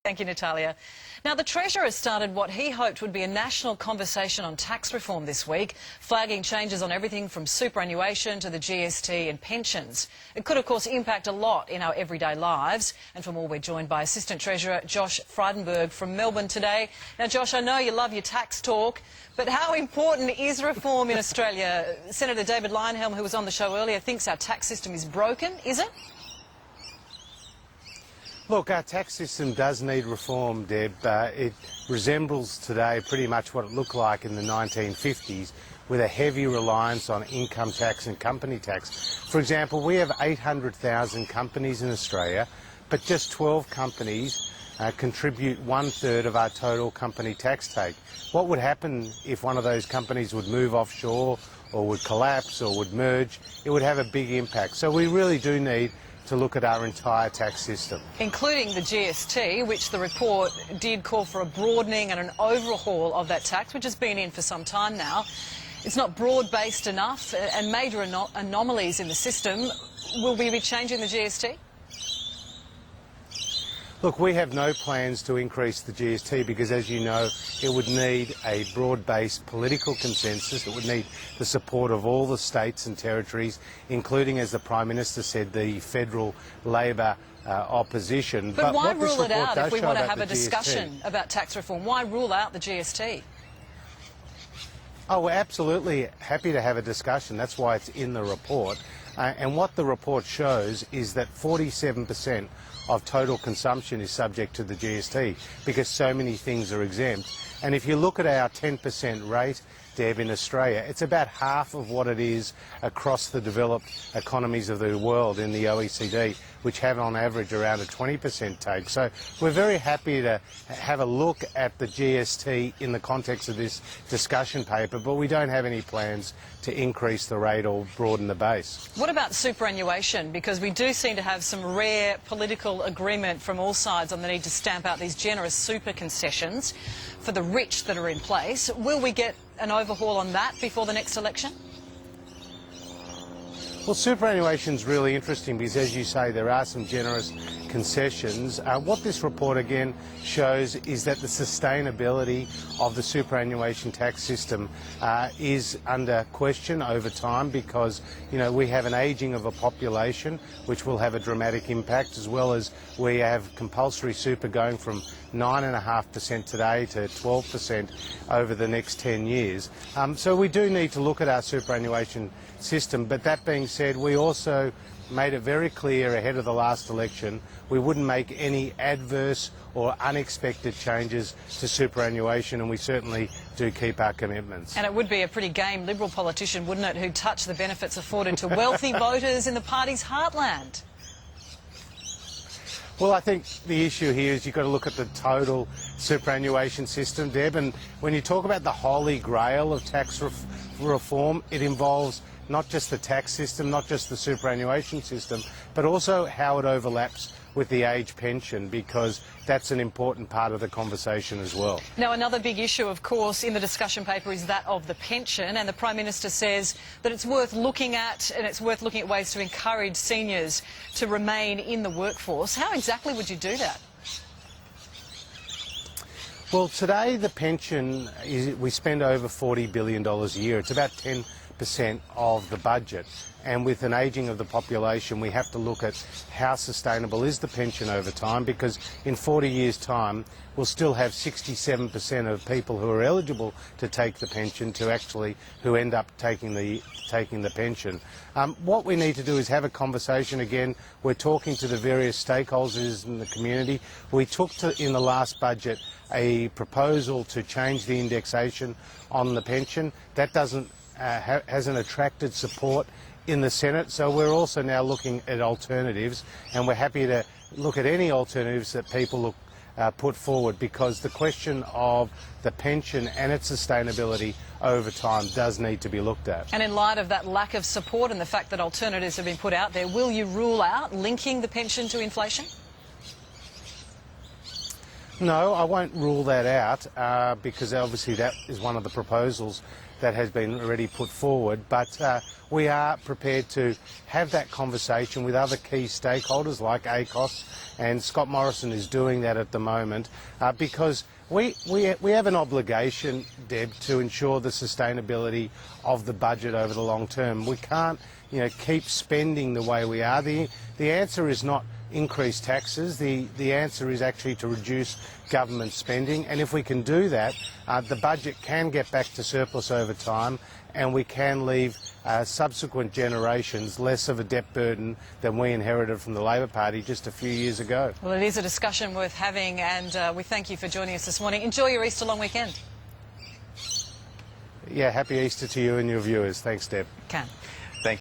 Thank you, Natalia. Now, the Treasurer started what he hoped would be a national conversation on tax reform this week, flagging changes on everything from superannuation to the GST and pensions. It could, of course, impact a lot in our everyday lives. And for more, we're joined by Assistant Treasurer Josh Frydenberg from Melbourne today. Now, Josh, I know you love your tax talk, but how important is reform in Australia? Senator David Leyonhjelm, who was on the show earlier, thinks our tax system is broken. Is it? Look, our tax system does need reform, Deb. It resembles today pretty much what it looked like in the 1950s, with a heavy reliance on income tax and company tax. For example, we have 800,000 companies in Australia, but just 12 companies contribute 1/3 of our total company tax take. What would happen if one of those companies would move offshore or would collapse or would merge? It would have a big impact. So we really do need to look at our entire tax system. Including the GST, which the report did call for a broadening and an overhaul of that tax, which has been in for some time now. It's not broad-based enough and major anomalies in the system. Will we be changing the GST? Look, we have no plans to increase the GST because, as you know, it would need a broad-based political consensus. It would need the support of all the states and territories, including, as the Prime Minister said, the federal Labor opposition. But why rule it out if we want to have a discussion about tax reform? Why rule out the GST? Oh, we're absolutely happy to have a discussion. That's why it's in the report. And what the report shows is that 47% of total consumption is subject to the GST because so many things are exempt. And if you look at our 10% rate, Deb, in Australia, it's about half of what it is across the developed economies of the world in the OECD, which have on average around a 20% take. So we're very happy to have a look at the GST in the context of this discussion paper, but we don't have any plans to increase the rate or broaden the base. What about superannuation? Because we do seem to have some rare political agreement from all sides on the need to stamp out these generous super concessions for the rich that are in place. Will we get an overhaul on that before the next election? Well, superannuation is really interesting because, as you say, there are some generous concessions. What this report again shows is that the sustainability of the superannuation tax system is under question over time because, you know, we have an ageing of a population which will have a dramatic impact, as well as we have compulsory super going from 9.5% today to 12% over the next 10 years. So we do need to look at our superannuation system, but that being said, we also made it very clear ahead of the last election we wouldn't make any adverse or unexpected changes to superannuation, and we certainly do keep our commitments. And it would be a pretty game Liberal politician, wouldn't it, who'd touch the benefits afforded to wealthy voters in the party's heartland? Well, I think the issue here is you've got to look at the total superannuation system, Deb, and when you talk about the holy grail of tax reform, it involves not just the tax system, not just the superannuation system, but also how it overlaps with the age pension, because that's an important part of the conversation as well. Now, another big issue, of course, in the discussion paper is that of the pension, and the Prime Minister says that it's worth looking at, and it's worth looking at ways to encourage seniors to remain in the workforce. How exactly would you do that? Well, today the pension, we spend over $40 billion a year. It's about 10% of the budget, and with an ageing of the population we have to look at how sustainable is the pension over time, because in 40 years time we'll still have 67% of people who are eligible to take the pension who end up taking the pension. What we need to do is have a conversation again. We're talking to the various stakeholders in the community. We took in the last budget a proposal to change the indexation on the pension. That hasn't attracted support in the Senate, so we're also now looking at alternatives, and we're happy to look at any alternatives that people put forward, because the question of the pension and its sustainability over time does need to be looked at. And in light of that lack of support and the fact that alternatives have been put out there, will you rule out linking the pension to inflation? No, I won't rule that out because obviously that is one of the proposals that has been already put forward, but we are prepared to have that conversation with other key stakeholders like ACOS, and Scott Morrison is doing that at the moment, because we have an obligation, Deb, to ensure the sustainability of the budget over the long term. We can't, keep spending the way we are. The answer is not increase taxes. The answer is actually to reduce government spending, and if we can do that, the budget can get back to surplus over time, and we can leave subsequent generations less of a debt burden than we inherited from the Labor Party just a few years ago. Well, it is a discussion worth having, and we thank you for joining us this morning. Enjoy your Easter long weekend. Yeah, happy Easter to you and your viewers. Thanks, Deb. Can.